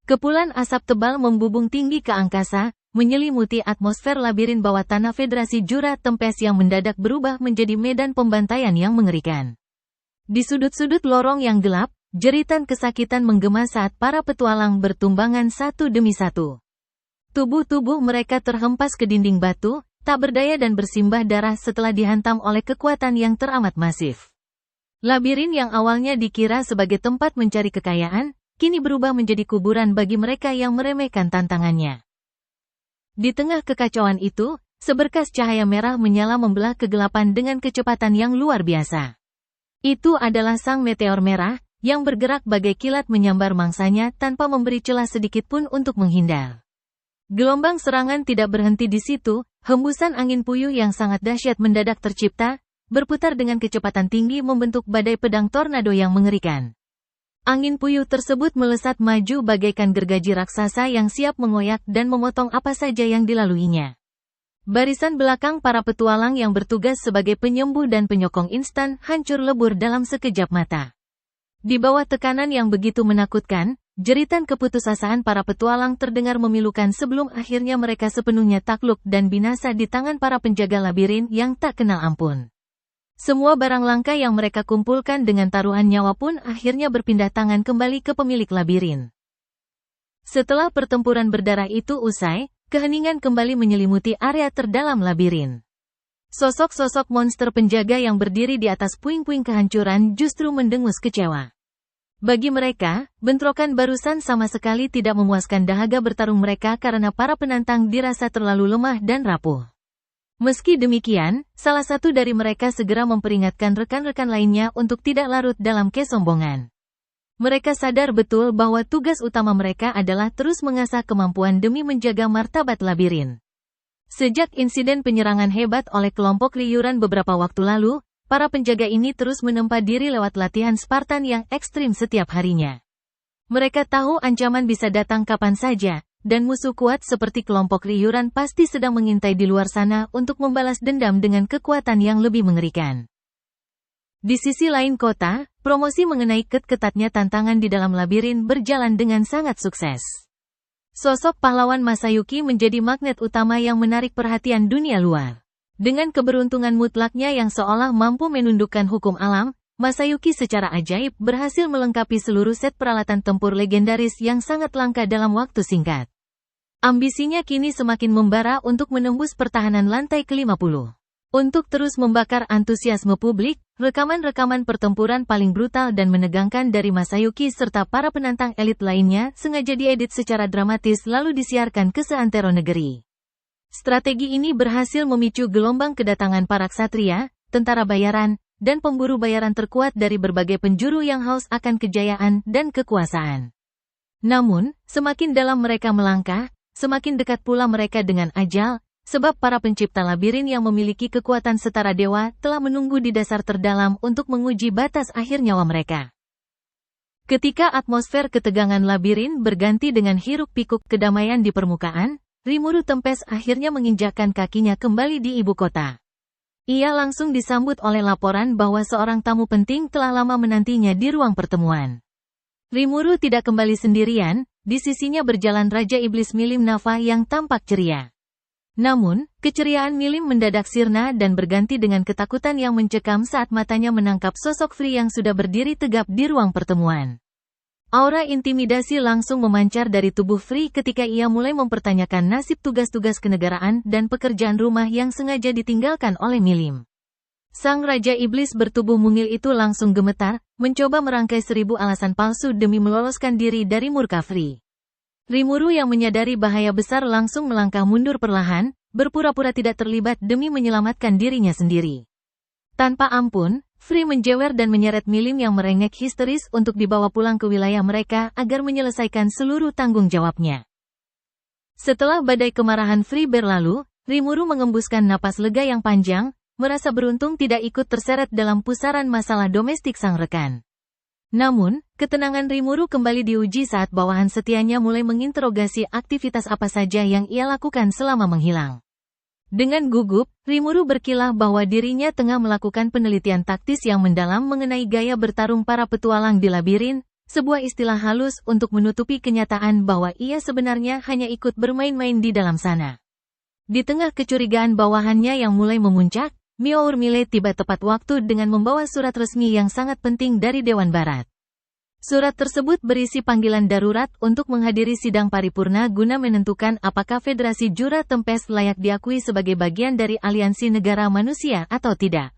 Kepulan asap tebal membubung tinggi ke angkasa, menyelimuti atmosfer labirin bawah tanah Federasi Jura Tempest yang mendadak berubah menjadi medan pembantaian yang mengerikan. Di sudut-sudut lorong yang gelap, jeritan kesakitan menggema saat para petualang bertumbangan satu demi satu. Tubuh-tubuh mereka terhempas ke dinding batu, tak berdaya dan bersimbah darah setelah dihantam oleh kekuatan yang teramat masif. Labirin yang awalnya dikira sebagai tempat mencari kekayaan, kini berubah menjadi kuburan bagi mereka yang meremehkan tantangannya. Di tengah kekacauan itu, seberkas cahaya merah menyala membelah kegelapan dengan kecepatan yang luar biasa. Itu adalah sang meteor merah, yang bergerak bagai kilat menyambar mangsanya tanpa memberi celah sedikit pun untuk menghindar. Gelombang serangan tidak berhenti di situ, hembusan angin puyuh yang sangat dahsyat mendadak tercipta, berputar dengan kecepatan tinggi membentuk badai pedang tornado yang mengerikan. Angin puyuh tersebut melesat maju bagaikan gergaji raksasa yang siap mengoyak dan memotong apa saja yang dilaluinya. Barisan belakang para petualang yang bertugas sebagai penyembuh dan penyokong instan hancur lebur dalam sekejap mata. Di bawah tekanan yang begitu menakutkan, jeritan keputusasaan para petualang terdengar memilukan sebelum akhirnya mereka sepenuhnya takluk dan binasa di tangan para penjaga labirin yang tak kenal ampun. Semua barang langka yang mereka kumpulkan dengan taruhan nyawa pun akhirnya berpindah tangan kembali ke pemilik labirin. Setelah pertempuran berdarah itu usai, keheningan kembali menyelimuti area terdalam labirin. Sosok-sosok monster penjaga yang berdiri di atas puing-puing kehancuran justru mendengus kecewa. Bagi mereka, bentrokan barusan sama sekali tidak memuaskan dahaga bertarung mereka karena para penantang dirasa terlalu lemah dan rapuh. Meski demikian, salah satu dari mereka segera memperingatkan rekan-rekan lainnya untuk tidak larut dalam kesombongan. Mereka sadar betul bahwa tugas utama mereka adalah terus mengasah kemampuan demi menjaga martabat labirin. Sejak insiden penyerangan hebat oleh kelompok Liyuran beberapa waktu lalu, para penjaga ini terus menempa diri lewat latihan Spartan yang ekstrim setiap harinya. Mereka tahu ancaman bisa datang kapan saja, dan musuh kuat seperti kelompok Liyuran pasti sedang mengintai di luar sana untuk membalas dendam dengan kekuatan yang lebih mengerikan. Di sisi lain kota, promosi mengenai ketatnya tantangan di dalam labirin berjalan dengan sangat sukses. Sosok pahlawan Masayuki menjadi magnet utama yang menarik perhatian dunia luar. Dengan keberuntungan mutlaknya yang seolah mampu menundukkan hukum alam, Masayuki secara ajaib berhasil melengkapi seluruh set peralatan tempur legendaris yang sangat langka dalam waktu singkat. Ambisinya kini semakin membara untuk menembus pertahanan lantai ke-50. Untuk terus membakar antusiasme publik, rekaman-rekaman pertempuran paling brutal dan menegangkan dari Masayuki serta para penantang elit lainnya sengaja diedit secara dramatis lalu disiarkan ke seantero negeri. Strategi ini berhasil memicu gelombang kedatangan para ksatria, tentara bayaran, dan pemburu bayaran terkuat dari berbagai penjuru yang haus akan kejayaan dan kekuasaan. Namun, semakin dalam mereka melangkah, semakin dekat pula mereka dengan ajal, sebab para pencipta labirin yang memiliki kekuatan setara dewa telah menunggu di dasar terdalam untuk menguji batas akhir nyawa mereka. Ketika atmosfer ketegangan labirin berganti dengan hiruk-pikuk kedamaian di permukaan, Rimuru Tempest akhirnya menginjakkan kakinya kembali di ibu kota. Ia langsung disambut oleh laporan bahwa seorang tamu penting telah lama menantinya di ruang pertemuan. Rimuru tidak kembali sendirian, di sisinya berjalan Raja Iblis Milim Nafa yang tampak ceria. Namun, keceriaan Milim mendadak sirna dan berganti dengan ketakutan yang mencekam saat matanya menangkap sosok Free yang sudah berdiri tegap di ruang pertemuan. Aura intimidasi langsung memancar dari tubuh Free ketika ia mulai mempertanyakan nasib tugas-tugas kenegaraan dan pekerjaan rumah yang sengaja ditinggalkan oleh Milim. Sang Raja Iblis bertubuh mungil itu langsung gemetar, mencoba merangkai 1000 alasan palsu demi meloloskan diri dari murka Free. Rimuru yang menyadari bahaya besar langsung melangkah mundur perlahan, berpura-pura tidak terlibat demi menyelamatkan dirinya sendiri. Tanpa ampun, Free menjewer dan menyeret Milim yang merengek histeris untuk dibawa pulang ke wilayah mereka agar menyelesaikan seluruh tanggung jawabnya. Setelah badai kemarahan Free berlalu, Rimuru mengembuskan napas lega yang panjang, merasa beruntung tidak ikut terseret dalam pusaran masalah domestik sang rekan. Namun, ketenangan Rimuru kembali diuji saat bawahan setianya mulai menginterogasi aktivitas apa saja yang ia lakukan selama menghilang. Dengan gugup, Rimuru berkilah bahwa dirinya tengah melakukan penelitian taktis yang mendalam mengenai gaya bertarung para petualang di labirin, sebuah istilah halus untuk menutupi kenyataan bahwa ia sebenarnya hanya ikut bermain-main di dalam sana. Di tengah kecurigaan bawahannya yang mulai memuncak, Mio Urmile tiba tepat waktu dengan membawa surat resmi yang sangat penting dari Dewan Barat. Surat tersebut berisi panggilan darurat untuk menghadiri sidang paripurna guna menentukan apakah Federasi Jura Tempest layak diakui sebagai bagian dari aliansi negara manusia atau tidak.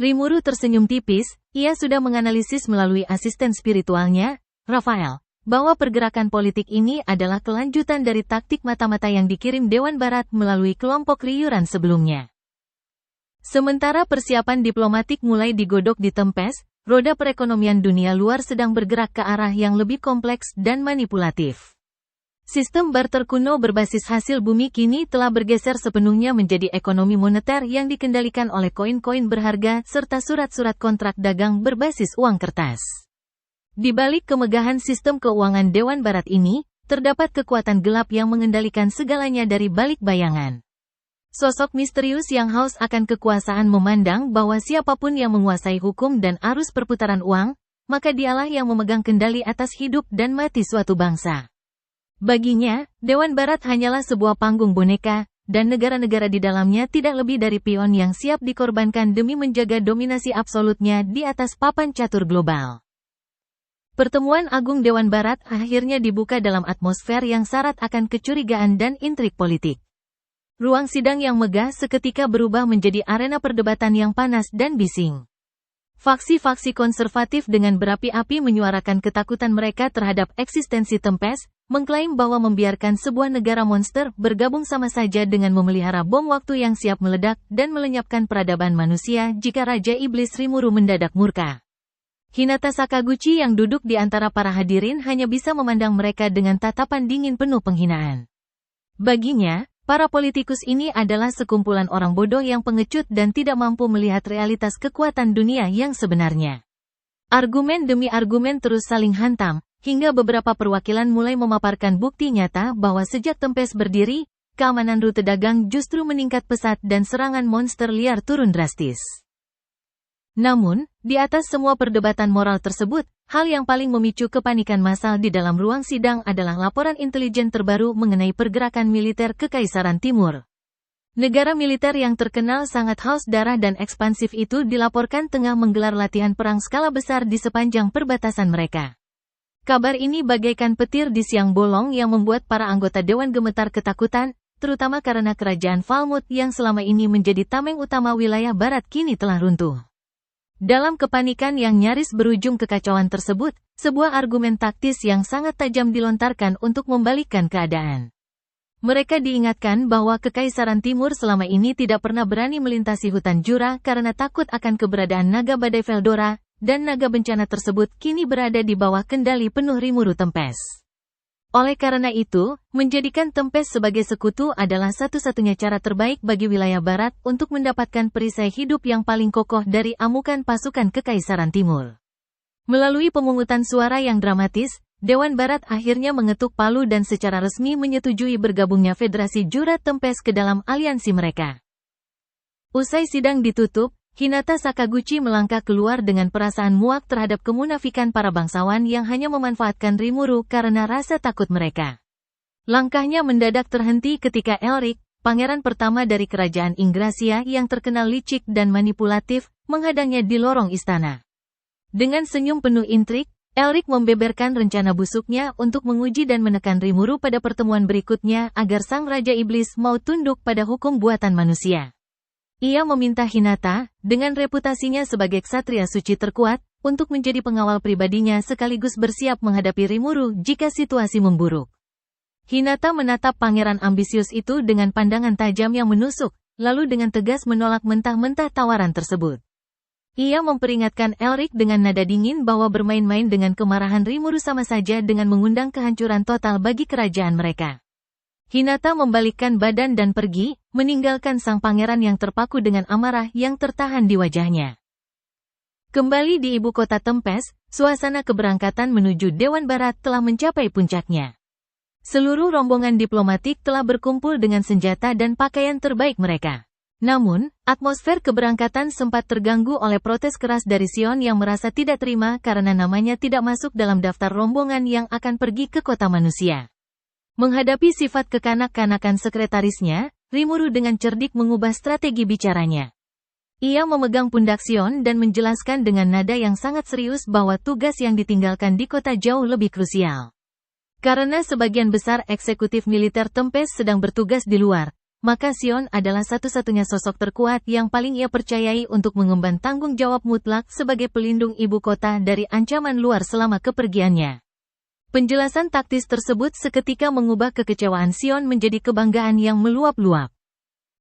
Rimuru tersenyum tipis, ia sudah menganalisis melalui asisten spiritualnya, Rafael, bahwa pergerakan politik ini adalah kelanjutan dari taktik mata-mata yang dikirim Dewan Barat melalui kelompok Ryuran sebelumnya. Sementara persiapan diplomatik mulai digodok di Tempest, roda perekonomian dunia luar sedang bergerak ke arah yang lebih kompleks dan manipulatif. Sistem barter kuno berbasis hasil bumi kini telah bergeser sepenuhnya menjadi ekonomi moneter yang dikendalikan oleh koin-koin berharga serta surat-surat kontrak dagang berbasis uang kertas. Di balik kemegahan sistem keuangan Dewan Barat ini, terdapat kekuatan gelap yang mengendalikan segalanya dari balik bayangan. Sosok misterius yang haus akan kekuasaan memandang bahwa siapapun yang menguasai hukum dan arus perputaran uang, maka dialah yang memegang kendali atas hidup dan mati suatu bangsa. Baginya, Dewan Barat hanyalah sebuah panggung boneka, dan negara-negara di dalamnya tidak lebih dari pion yang siap dikorbankan demi menjaga dominasi absolutnya di atas papan catur global. Pertemuan Agung Dewan Barat akhirnya dibuka dalam atmosfer yang syarat akan kecurigaan dan intrik politik. Ruang sidang yang megah seketika berubah menjadi arena perdebatan yang panas dan bising. Faksi-faksi konservatif dengan berapi-api menyuarakan ketakutan mereka terhadap eksistensi Tempest, mengklaim bahwa membiarkan sebuah negara monster bergabung sama saja dengan memelihara bom waktu yang siap meledak dan melenyapkan peradaban manusia jika Raja Iblis Rimuru mendadak murka. Hinata Sakaguchi yang duduk di antara para hadirin hanya bisa memandang mereka dengan tatapan dingin penuh penghinaan. Baginya, para politikus ini adalah sekumpulan orang bodoh yang pengecut dan tidak mampu melihat realitas kekuatan dunia yang sebenarnya. Argumen demi argumen terus saling hantam, hingga beberapa perwakilan mulai memaparkan bukti nyata bahwa sejak Tempest berdiri, keamanan rute dagang justru meningkat pesat dan serangan monster liar turun drastis. Namun, di atas semua perdebatan moral tersebut, hal yang paling memicu kepanikan massal di dalam ruang sidang adalah laporan intelijen terbaru mengenai pergerakan militer Kekaisaran Timur. Negara militer yang terkenal sangat haus darah dan ekspansif itu dilaporkan tengah menggelar latihan perang skala besar di sepanjang perbatasan mereka. Kabar ini bagaikan petir di siang bolong yang membuat para anggota dewan gemetar ketakutan, terutama karena kerajaan Falmouth yang selama ini menjadi tameng utama wilayah barat kini telah runtuh. Dalam kepanikan yang nyaris berujung kekacauan tersebut, sebuah argumen taktis yang sangat tajam dilontarkan untuk membalikkan keadaan. Mereka diingatkan bahwa Kekaisaran Timur selama ini tidak pernah berani melintasi hutan Jura karena takut akan keberadaan naga badai Veldora, dan naga bencana tersebut kini berada di bawah kendali penuh Rimuru Tempest. Oleh karena itu, menjadikan Tempest sebagai sekutu adalah satu-satunya cara terbaik bagi wilayah barat untuk mendapatkan perisai hidup yang paling kokoh dari amukan pasukan Kekaisaran Timur. Melalui pemungutan suara yang dramatis, Dewan Barat akhirnya mengetuk palu dan secara resmi menyetujui bergabungnya Federasi Jura Tempest ke dalam aliansi mereka. Usai sidang ditutup, Hinata Sakaguchi melangkah keluar dengan perasaan muak terhadap kemunafikan para bangsawan yang hanya memanfaatkan Rimuru karena rasa takut mereka. Langkahnya mendadak terhenti ketika Elric, pangeran pertama dari kerajaan Ingrasia yang terkenal licik dan manipulatif, menghadangnya di lorong istana. Dengan senyum penuh intrik, Elric membeberkan rencana busuknya untuk menguji dan menekan Rimuru pada pertemuan berikutnya agar sang Raja Iblis mau tunduk pada hukum buatan manusia. Ia meminta Hinata, dengan reputasinya sebagai ksatria suci terkuat, untuk menjadi pengawal pribadinya sekaligus bersiap menghadapi Rimuru jika situasi memburuk. Hinata menatap pangeran ambisius itu dengan pandangan tajam yang menusuk, lalu dengan tegas menolak mentah-mentah tawaran tersebut. Ia memperingatkan Elric dengan nada dingin bahwa bermain-main dengan kemarahan Rimuru sama saja dengan mengundang kehancuran total bagi kerajaan mereka. Hinata membalikkan badan dan pergi, meninggalkan sang pangeran yang terpaku dengan amarah yang tertahan di wajahnya. Kembali di ibu kota Tempest, suasana keberangkatan menuju Dewan Barat telah mencapai puncaknya. Seluruh rombongan diplomatik telah berkumpul dengan senjata dan pakaian terbaik mereka. Namun, atmosfer keberangkatan sempat terganggu oleh protes keras dari Sion yang merasa tidak terima karena namanya tidak masuk dalam daftar rombongan yang akan pergi ke kota manusia. Menghadapi sifat kekanak-kanakan sekretarisnya, Rimuru dengan cerdik mengubah strategi bicaranya. Ia memegang pundak Sion dan menjelaskan dengan nada yang sangat serius bahwa tugas yang ditinggalkan di kota jauh lebih krusial. Karena sebagian besar eksekutif militer Tempest sedang bertugas di luar, maka Sion adalah satu-satunya sosok terkuat yang paling ia percayai untuk mengemban tanggung jawab mutlak sebagai pelindung ibu kota dari ancaman luar selama kepergiannya. Penjelasan taktis tersebut seketika mengubah kekecewaan Sion menjadi kebanggaan yang meluap-luap.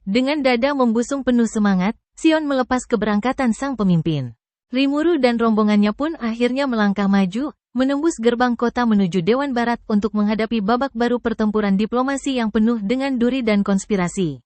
Dengan dada membusung penuh semangat, Sion melepas keberangkatan sang pemimpin. Rimuru dan rombongannya pun akhirnya melangkah maju, menembus gerbang kota menuju Dewan Barat untuk menghadapi babak baru pertempuran diplomasi yang penuh dengan duri dan konspirasi.